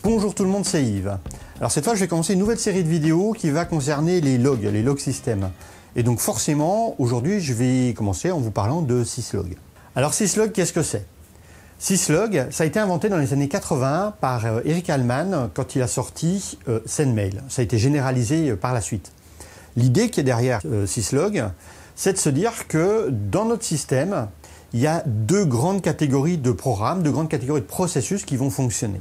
Bonjour tout le monde, c'est Yves. Alors cette fois, je vais commencer une nouvelle série de vidéos qui va concerner les log systèmes. Et donc forcément, aujourd'hui, je vais commencer en vous parlant de syslog. Alors syslog, qu'est-ce que c'est? Syslog, ça a été inventé dans les années 80 par Eric Allman quand il a sorti SendMail. Ça a été généralisé par la suite. L'idée qui est derrière syslog, c'est de se dire que dans notre système, il y a deux grandes catégories de programmes, deux grandes catégories de processus qui vont fonctionner.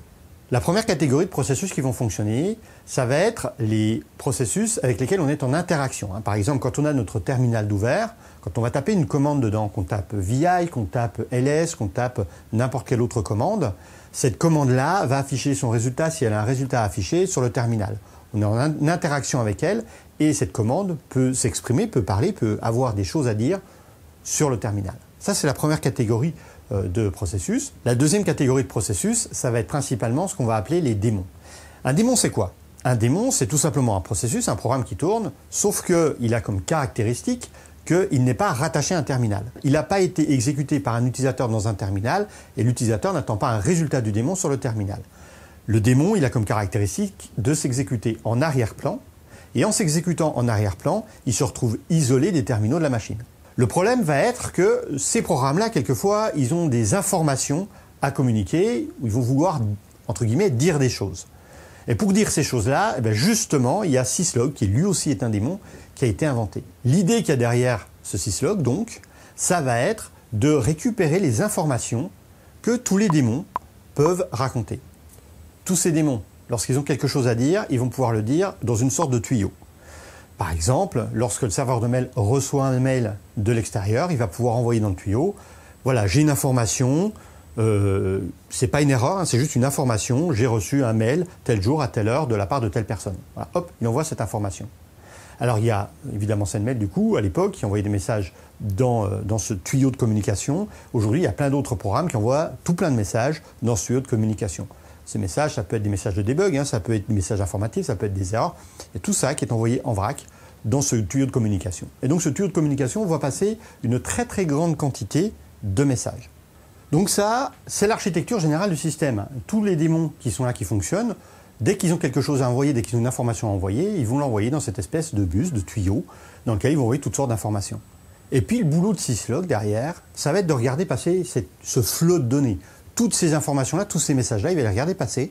La première catégorie de processus qui vont fonctionner, ça va être les processus avec lesquels on est en interaction. Par exemple, quand on a notre terminal d'ouvert, quand on va taper une commande dedans, qu'on tape VI, qu'on tape LS, qu'on tape n'importe quelle autre commande, cette commande-là va afficher son résultat, si elle a un résultat affiché, sur le terminal. On est en interaction avec elle et cette commande peut s'exprimer, peut parler, peut avoir des choses à dire sur le terminal. Ça, c'est la première catégorie de processus. La deuxième catégorie de processus, ça va être principalement ce qu'on va appeler les démons. Un démon, c'est quoi? Un démon, c'est tout simplement un processus, un programme qui tourne, sauf qu'il a comme caractéristique qu'il n'est pas rattaché à un terminal. Il n'a pas été exécuté par un utilisateur dans un terminal et l'utilisateur n'attend pas un résultat du démon sur le terminal. Le démon, il a comme caractéristique de s'exécuter en arrière-plan et en s'exécutant en arrière-plan, il se retrouve isolé des terminaux de la machine. Le problème va être que ces programmes-là, quelquefois, ils ont des informations à communiquer, où ils vont vouloir, entre guillemets, dire des choses. Et pour dire ces choses-là, justement, il y a syslog, qui lui aussi est un démon, qui a été inventé. L'idée qu'il y a derrière ce syslog, donc, ça va être de récupérer les informations que tous les démons peuvent raconter. Tous ces démons, lorsqu'ils ont quelque chose à dire, ils vont pouvoir le dire dans une sorte de tuyau. Par exemple, lorsque le serveur de mail reçoit un mail de l'extérieur, il va pouvoir envoyer dans le tuyau, voilà, j'ai une information, c'est pas une erreur, c'est juste une information, j'ai reçu un mail tel jour à telle heure de la part de telle personne. Voilà, hop, il envoie cette information. Alors il y a évidemment SendMail du coup, à l'époque, qui envoyait des messages dans ce tuyau de communication. Aujourd'hui, il y a plein d'autres programmes qui envoient tout plein de messages dans ce tuyau de communication. Ces messages, ça peut être des messages de debug, ça peut être des messages informatifs, ça peut être des erreurs. Et tout ça qui est envoyé en vrac dans ce tuyau de communication. Et donc ce tuyau de communication va passer une très très grande quantité de messages. Donc ça, c'est l'architecture générale du système. Tous les démons qui sont là, qui fonctionnent, dès qu'ils ont quelque chose à envoyer, dès qu'ils ont une information à envoyer, ils vont l'envoyer dans cette espèce de bus, de tuyau, dans lequel ils vont envoyer toutes sortes d'informations. Et puis le boulot de syslog derrière, ça va être de regarder passer ce flot de données. Toutes ces informations-là, tous ces messages-là, il va les regarder passer.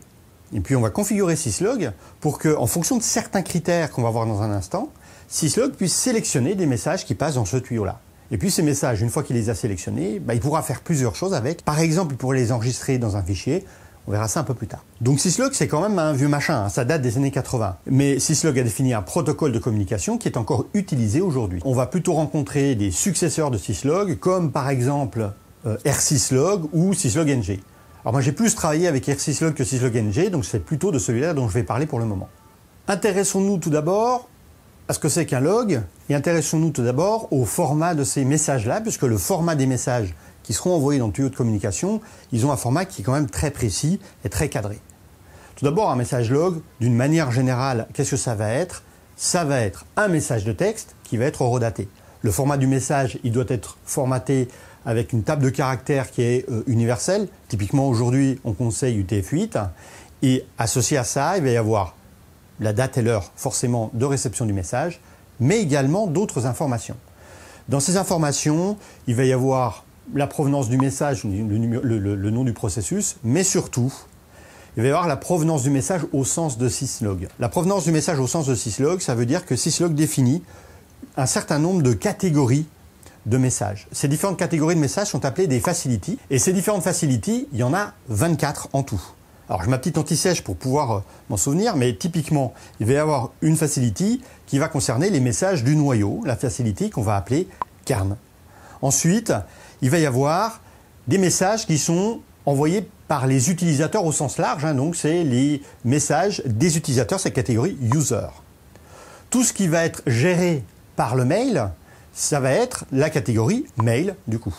Et puis on va configurer syslog pour que, en fonction de certains critères qu'on va voir dans un instant, syslog puisse sélectionner des messages qui passent dans ce tuyau-là. Et puis ces messages, une fois qu'il les a sélectionnés, il pourra faire plusieurs choses avec. Par exemple, il pourrait les enregistrer dans un fichier. On verra ça un peu plus tard. Donc syslog, c'est quand même un vieux machin, ça date des années 80. Mais syslog a défini un protocole de communication qui est encore utilisé aujourd'hui. On va plutôt rencontrer des successeurs de syslog, comme par exemple rsyslog ou syslog-ng. Alors moi j'ai plus travaillé avec rsyslog que syslog-ng, donc c'est plutôt de celui-là dont je vais parler pour le moment. Intéressons-nous tout d'abord à ce que c'est qu'un log, et intéressons-nous tout d'abord au format de ces messages-là, puisque le format des messages qui seront envoyés dans le tuyau de communication, ils ont un format qui est quand même très précis et très cadré. Tout d'abord, un message log, d'une manière générale, qu'est-ce que ça va être? Ça va être un message de texte qui va être horodaté. Le format du message, il doit être formaté avec une table de caractères qui est universelle. Typiquement, aujourd'hui, on conseille UTF-8. Et associé à ça, il va y avoir la date et l'heure, forcément, de réception du message, mais également d'autres informations. Dans ces informations, il va y avoir la provenance du message, le nom du processus, mais surtout, il va y avoir la provenance du message au sens de syslog. La provenance du message au sens de syslog, ça veut dire que syslog définit un certain nombre de catégories de messages. Ces différentes catégories de messages sont appelées des facilities. Et ces différentes facilities, il y en a 24 en tout. Alors j'ai ma petite anti-sèche pour pouvoir m'en souvenir, mais typiquement, il va y avoir une facility qui va concerner les messages du noyau, la facility qu'on va appeler kern. Ensuite, il va y avoir des messages qui sont envoyés par les utilisateurs au sens large, donc c'est les messages des utilisateurs, cette catégorie user. Tout ce qui va être géré par le mail, ça va être la catégorie mail du coup.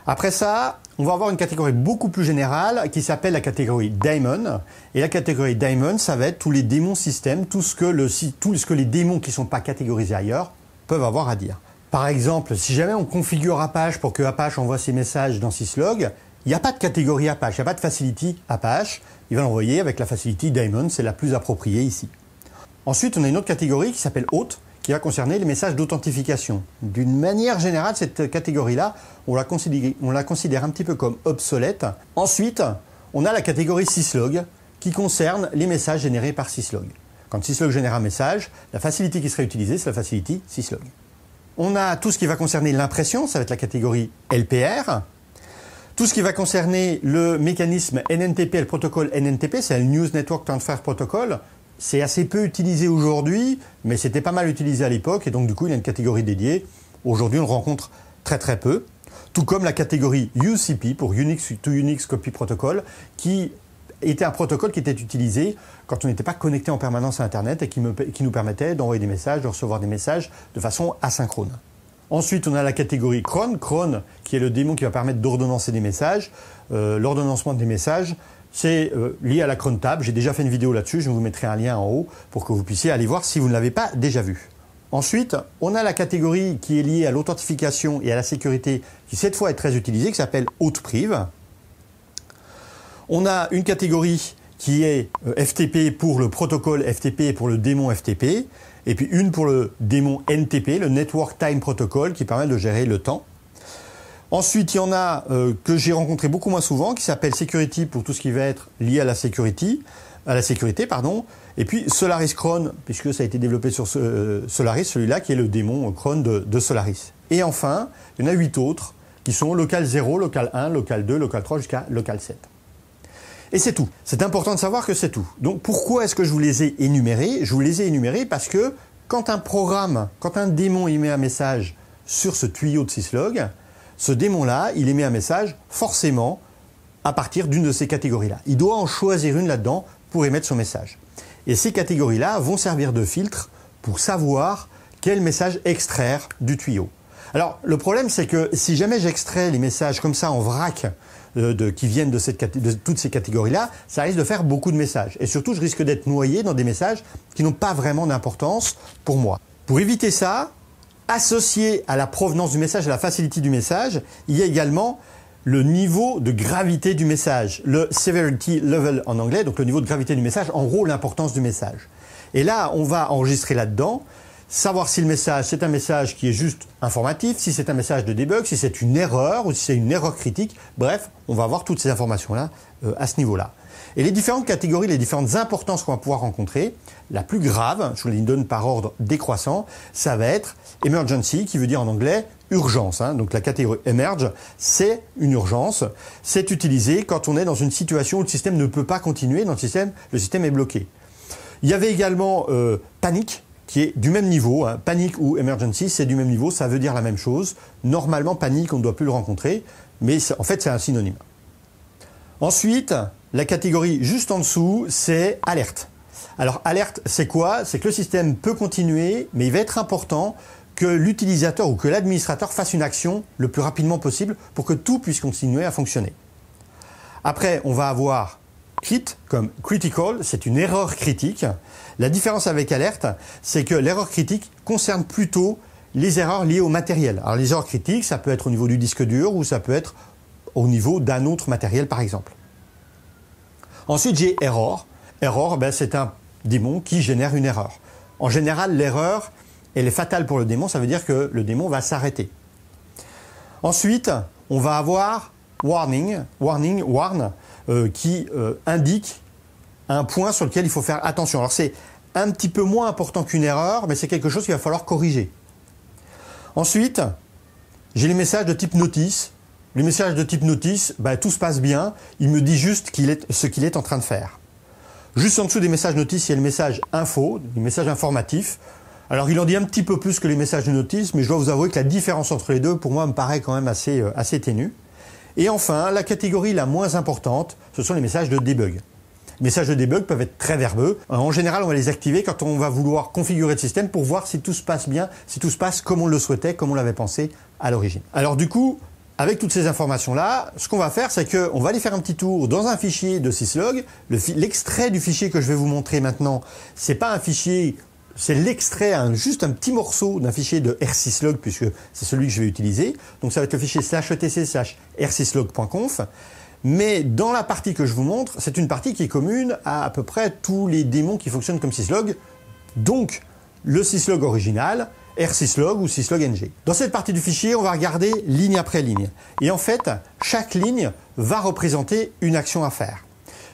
Après ça, on va avoir une catégorie beaucoup plus générale qui s'appelle la catégorie daemon. Et la catégorie daemon, ça va être tous les démons système, tout ce que les démons qui ne sont pas catégorisés ailleurs peuvent avoir à dire. Par exemple, si jamais on configure Apache pour que Apache envoie ses messages dans syslog, il n'y a pas de catégorie Apache, il n'y a pas de facility Apache. Il va l'envoyer avec la facility Daemon, c'est la plus appropriée ici. Ensuite, on a une autre catégorie qui s'appelle Auth, qui va concerner les messages d'authentification. D'une manière générale, cette catégorie-là, on la considère un petit peu comme obsolète. Ensuite, on a la catégorie syslog, qui concerne les messages générés par syslog. Quand syslog génère un message, la facility qui serait utilisée, c'est la facility syslog. On a tout ce qui va concerner l'impression, ça va être la catégorie LPR. Tout ce qui va concerner le mécanisme NNTP et le protocole NNTP, c'est le News Network Transfer Protocol. C'est assez peu utilisé aujourd'hui, mais c'était pas mal utilisé à l'époque, et donc du coup, il y a une catégorie dédiée. Aujourd'hui, on le rencontre très très peu. Tout comme la catégorie UCP, pour Unix to Unix Copy Protocol, qui était un protocole qui était utilisé quand on n'était pas connecté en permanence à Internet et qui nous permettait d'envoyer des messages, de recevoir des messages de façon asynchrone. Ensuite, on a la catégorie cron, qui est le démon qui va permettre d'ordonnancer des messages. L'ordonnancement des messages, c'est lié à la cron tab. J'ai déjà fait une vidéo là-dessus, je vous mettrai un lien en haut pour que vous puissiez aller voir si vous ne l'avez pas déjà vu. Ensuite, on a la catégorie qui est liée à l'authentification et à la sécurité, qui cette fois est très utilisée, qui s'appelle Auth-Priv. On a une catégorie qui est FTP pour le protocole FTP et pour le démon FTP. Et puis une pour le démon NTP, le Network Time Protocol, qui permet de gérer le temps. Ensuite, il y en a que j'ai rencontré beaucoup moins souvent, qui s'appelle Security pour tout ce qui va être lié à la sécurité, Et puis Solaris Cron, puisque ça a été développé sur Solaris, celui-là qui est le démon Cron de Solaris. Et enfin, il y en a 8 autres, qui sont Local 0, Local 1, Local 2, Local 3 jusqu'à Local 7. Et c'est tout. C'est important de savoir que c'est tout. Donc pourquoi est-ce que je vous les ai énumérés? Je vous les ai énumérés parce que quand un démon émet un message sur ce tuyau de syslog, ce démon-là, il émet un message forcément à partir d'une de ces catégories-là. Il doit en choisir une là-dedans pour émettre son message. Et ces catégories-là vont servir de filtre pour savoir quel message extraire du tuyau. Alors le problème, c'est que si jamais j'extrais les messages comme ça en vrac, qui viennent de toutes ces catégories-là, ça risque de faire beaucoup de messages. Et surtout, je risque d'être noyé dans des messages qui n'ont pas vraiment d'importance pour moi. Pour éviter ça, associé à la provenance du message, à la facility du message, il y a également le niveau de gravité du message, le severity level en anglais, donc le niveau de gravité du message, en gros l'importance du message. Et là, on va enregistrer là-dedans, savoir si le message, c'est un message qui est juste informatif, si c'est un message de debug, si c'est une erreur ou si c'est une erreur critique. Bref, on va avoir toutes ces informations-là à ce niveau-là. Et les différentes catégories, les différentes importances qu'on va pouvoir rencontrer, la plus grave, je vous les donne par ordre décroissant, ça va être emergency, qui veut dire en anglais urgence. Donc la catégorie emerge, c'est une urgence. C'est utilisé quand on est dans une situation où le système ne peut pas continuer, le système est bloqué. Il y avait également panique, qui est du même niveau. Panic ou emergency, c'est du même niveau, ça veut dire la même chose. Normalement, panique, on ne doit plus le rencontrer, mais en fait, c'est un synonyme. Ensuite, la catégorie juste en dessous, c'est alerte. Alors, alerte, c'est quoi? C'est que le système peut continuer, mais il va être important que l'utilisateur ou que l'administrateur fasse une action le plus rapidement possible pour que tout puisse continuer à fonctionner. Après, on va avoir crit comme critical, c'est une erreur critique. La différence avec alerte, c'est que l'erreur critique concerne plutôt les erreurs liées au matériel. Alors les erreurs critiques, ça peut être au niveau du disque dur ou ça peut être au niveau d'un autre matériel par exemple. Ensuite, j'ai error. Error, c'est un démon qui génère une erreur. En général, l'erreur, elle est fatale pour le démon, ça veut dire que le démon va s'arrêter. Ensuite, on va avoir warn, qui indique un point sur lequel il faut faire attention. Alors c'est un petit peu moins important qu'une erreur, mais c'est quelque chose qu'il va falloir corriger. Ensuite, j'ai les messages de type notice. Les messages de type notice, tout se passe bien, il me dit juste ce qu'il est en train de faire. Juste en dessous des messages notice, il y a le message info, le message informatif. Alors il en dit un petit peu plus que les messages de notice, mais je dois vous avouer que la différence entre les deux, pour moi, me paraît quand même assez ténue. Et enfin, la catégorie la moins importante, ce sont les messages de debug. Les messages de debug peuvent être très verbeux. En général, on va les activer quand on va vouloir configurer le système pour voir si tout se passe bien, si tout se passe comme on le souhaitait, comme on l'avait pensé à l'origine. Alors du coup, avec toutes ces informations-là, ce qu'on va faire, c'est qu'on va aller faire un petit tour dans un fichier de syslog. L'extrait du fichier que je vais vous montrer maintenant, c'est pas un fichier c'est l'extrait, juste un petit morceau d'un fichier de r6log, puisque c'est celui que je vais utiliser. Donc ça va être le fichier /etc/r6log.conf. Mais dans la partie que je vous montre, c'est une partie qui est commune à peu près tous les démons qui fonctionnent comme syslog. Donc le syslog original, r6log ou syslog-ng. Dans cette partie du fichier, on va regarder ligne après ligne. Et en fait, chaque ligne va représenter une action à faire.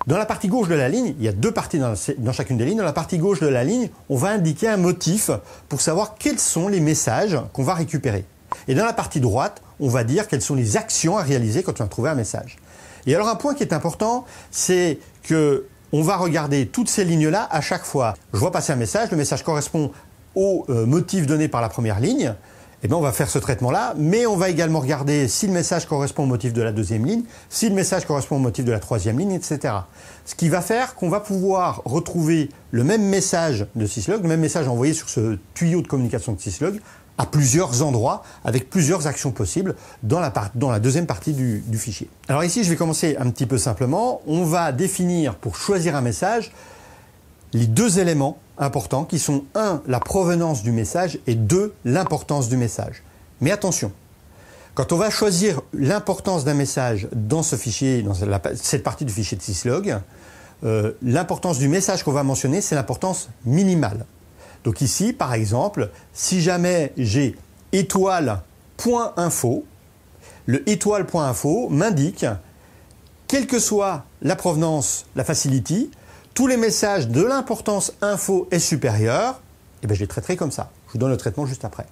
Dans la partie gauche de la ligne, il y a deux parties dans chacune des lignes. Dans la partie gauche de la ligne, on va indiquer un motif pour savoir quels sont les messages qu'on va récupérer. Et dans la partie droite, on va dire quelles sont les actions à réaliser quand on a trouvé un message. Et alors un point qui est important, c'est que on va regarder toutes ces lignes-là à chaque fois. Je vois passer un message, le message correspond au motif donné par la première ligne. Eh bien, on va faire ce traitement-là, mais on va également regarder si le message correspond au motif de la deuxième ligne, si le message correspond au motif de la troisième ligne, etc. Ce qui va faire qu'on va pouvoir retrouver le même message de syslog, le même message envoyé sur ce tuyau de communication de syslog, à plusieurs endroits, avec plusieurs actions possibles dans la deuxième partie du fichier. Alors ici, je vais commencer un petit peu simplement. On va définir, pour choisir un message, les deux éléments importants qui sont 1. La provenance du message et 2. L'importance du message. Mais attention, quand on va choisir l'importance d'un message dans ce fichier, dans cette partie du fichier de syslog, l'importance du message qu'on va mentionner, c'est l'importance minimale. Donc ici, par exemple, si jamais j'ai étoile.info, le étoile.info m'indique, quelle que soit la provenance, la facility, tous les messages de l'importance info est supérieure, et bien je les traiterai comme ça. Je vous donne le traitement juste après.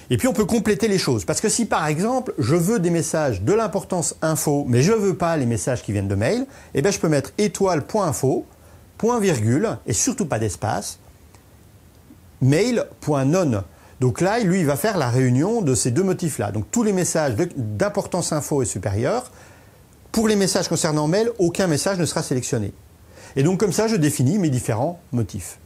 Et puis on peut compléter les choses, parce que si par exemple je veux des messages de l'importance info, mais je ne veux pas les messages qui viennent de mail, et bien je peux mettre étoile.info, point virgule, et surtout pas d'espace, mail.none. Donc là, lui, il va faire la réunion de ces deux motifs-là. Donc tous les messages d'importance info est supérieur. Pour les messages concernant mail, aucun message ne sera sélectionné. Et donc comme ça, je définis mes différents motifs.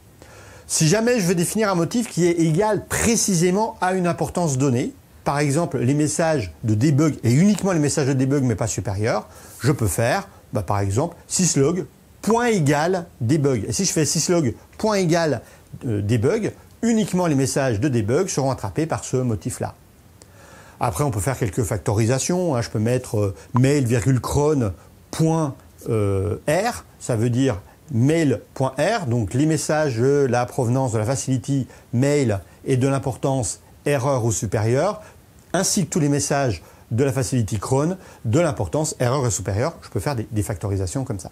Si jamais je veux définir un motif qui est égal précisément à une importance donnée, par exemple les messages de debug et uniquement les messages de debug mais pas supérieurs, je peux faire par exemple syslog point égal debug. Et si je fais syslog point égal debug, uniquement les messages de debug seront attrapés par ce motif-là. Après, on peut faire quelques factorisations. Je peux mettre mail,cron.r, ça veut dire mail.r, donc les messages de la provenance de la facility mail et de l'importance erreur ou supérieure, ainsi que tous les messages de la facility cron de l'importance erreur ou supérieure. Je peux faire des factorisations comme ça.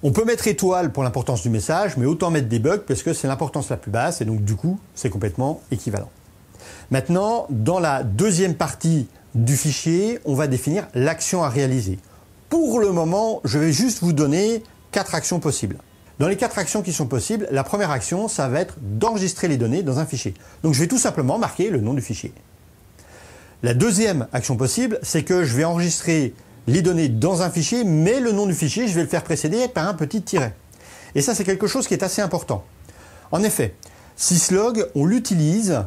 On peut mettre étoile pour l'importance du message, mais autant mettre debug parce que c'est l'importance la plus basse et donc du coup, c'est complètement équivalent. Maintenant, dans la deuxième partie du fichier, on va définir l'action à réaliser. Pour le moment, je vais juste vous donner 4 actions possibles. Dans les 4 actions qui sont possibles, la première action, ça va être d'enregistrer les données dans un fichier. Donc je vais tout simplement marquer le nom du fichier. La deuxième action possible, c'est que je vais enregistrer les données dans un fichier, mais le nom du fichier, je vais le faire précéder par un petit tiret. Et ça, c'est quelque chose qui est assez important. En effet, syslog, on l'utilise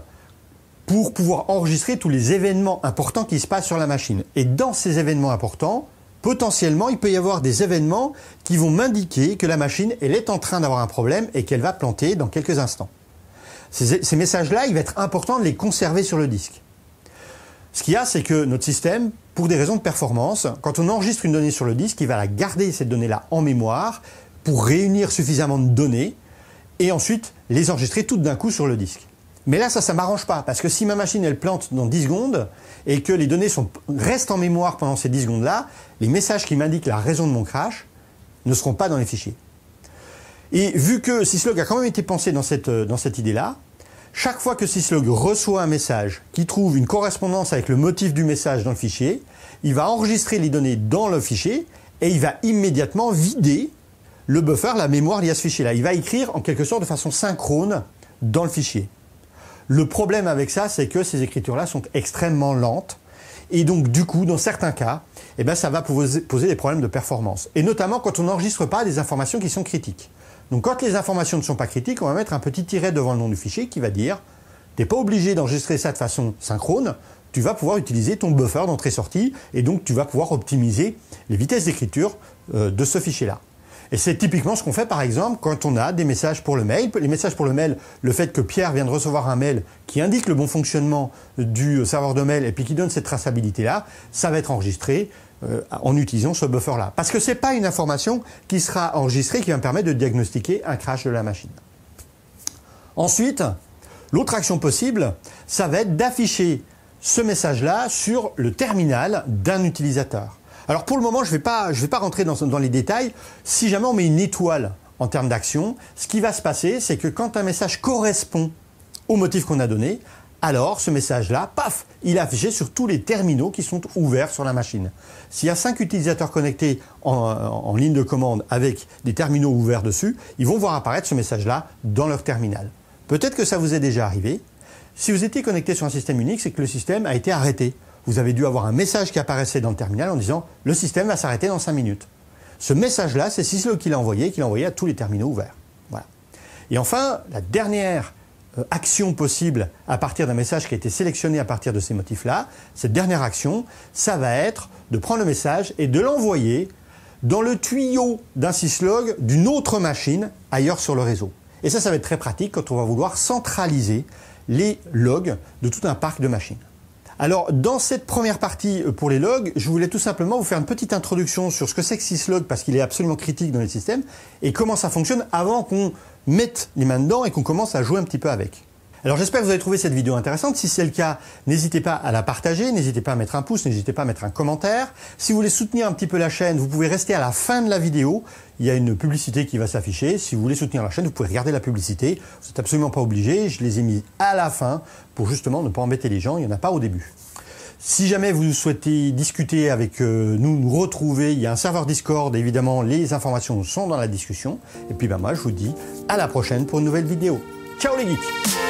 pour pouvoir enregistrer tous les événements importants qui se passent sur la machine. Et dans ces événements importants, potentiellement, il peut y avoir des événements qui vont m'indiquer que la machine, elle est en train d'avoir un problème et qu'elle va planter dans quelques instants. Ces messages-là, il va être important de les conserver sur le disque. Ce qu'il y a, c'est que notre système, pour des raisons de performance, quand on enregistre une donnée sur le disque, il va la garder, cette donnée-là, en mémoire pour réunir suffisamment de données et ensuite les enregistrer toutes d'un coup sur le disque. Mais là, ça ne m'arrange pas, parce que si ma machine, elle plante dans 10 secondes et que les données restent en mémoire pendant ces 10 secondes-là, les messages qui m'indiquent la raison de mon crash ne seront pas dans les fichiers. Et vu que syslog a quand même été pensé dans cette idée-là, chaque fois que syslog reçoit un message qui trouve une correspondance avec le motif du message dans le fichier, il va enregistrer les données dans le fichier et il va immédiatement vider le buffer, la mémoire liée à ce fichier-là. Il va écrire en quelque sorte de façon synchrone dans le fichier. Le problème avec ça, c'est que ces écritures-là sont extrêmement lentes et donc du coup, dans certains cas, ça va poser des problèmes de performance. Et notamment quand on n'enregistre pas des informations qui sont critiques. Donc quand les informations ne sont pas critiques, on va mettre un petit tiret devant le nom du fichier qui va dire « tu n'es pas obligé d'enregistrer ça de façon synchrone, tu vas pouvoir utiliser ton buffer d'entrée-sortie et donc tu vas pouvoir optimiser les vitesses d'écriture de ce fichier-là ». Et c'est typiquement ce qu'on fait par exemple quand on a des messages pour le mail. Les messages pour le mail, le fait que Pierre vient de recevoir un mail qui indique le bon fonctionnement du serveur de mail et puis qui donne cette traçabilité-là, ça va être enregistré en utilisant ce buffer-là. Parce que ce n'est pas une information qui sera enregistrée qui va me permettre de diagnostiquer un crash de la machine. Ensuite, l'autre action possible, ça va être d'afficher ce message-là sur le terminal d'un utilisateur. Alors pour le moment, je vais pas rentrer dans les détails. Si jamais on met une étoile en termes d'action, ce qui va se passer, c'est que quand un message correspond au motif qu'on a donné, alors ce message-là, paf, il est affiché sur tous les terminaux qui sont ouverts sur la machine. S'il y a 5 utilisateurs connectés en ligne de commande avec des terminaux ouverts dessus, ils vont voir apparaître ce message-là dans leur terminal. Peut-être que ça vous est déjà arrivé. Si vous étiez connecté sur un système Unix, c'est que le système a été arrêté. Vous avez dû avoir un message qui apparaissait dans le terminal en disant « le système va s'arrêter dans 5 minutes ». Ce message-là, c'est Syslog qui l'a envoyé à tous les terminaux ouverts. Voilà. Et enfin, la dernière action possible à partir d'un message qui a été sélectionné à partir de ces motifs-là, cette dernière action, ça va être de prendre le message et de l'envoyer dans le tuyau d'un syslog d'une autre machine ailleurs sur le réseau. Et ça va être très pratique quand on va vouloir centraliser les logs de tout un parc de machines. Alors, dans cette première partie pour les logs, je voulais tout simplement vous faire une petite introduction sur ce que c'est que Syslog, parce qu'il est absolument critique dans les systèmes, et comment ça fonctionne avant qu'on mette les mains dedans et qu'on commence à jouer un petit peu avec. Alors j'espère que vous avez trouvé cette vidéo intéressante. Si c'est le cas, n'hésitez pas à la partager, n'hésitez pas à mettre un pouce, n'hésitez pas à mettre un commentaire. Si vous voulez soutenir un petit peu la chaîne, vous pouvez rester à la fin de la vidéo. Il y a une publicité qui va s'afficher. Si vous voulez soutenir la chaîne, vous pouvez regarder la publicité. Vous n'êtes absolument pas obligé. Je les ai mis à la fin pour justement ne pas embêter les gens. Il n'y en a pas au début. Si jamais vous souhaitez discuter avec nous retrouver, il y a un serveur Discord. Évidemment, les informations sont dans la discussion. Et puis moi, je vous dis à la prochaine pour une nouvelle vidéo. Ciao les geeks!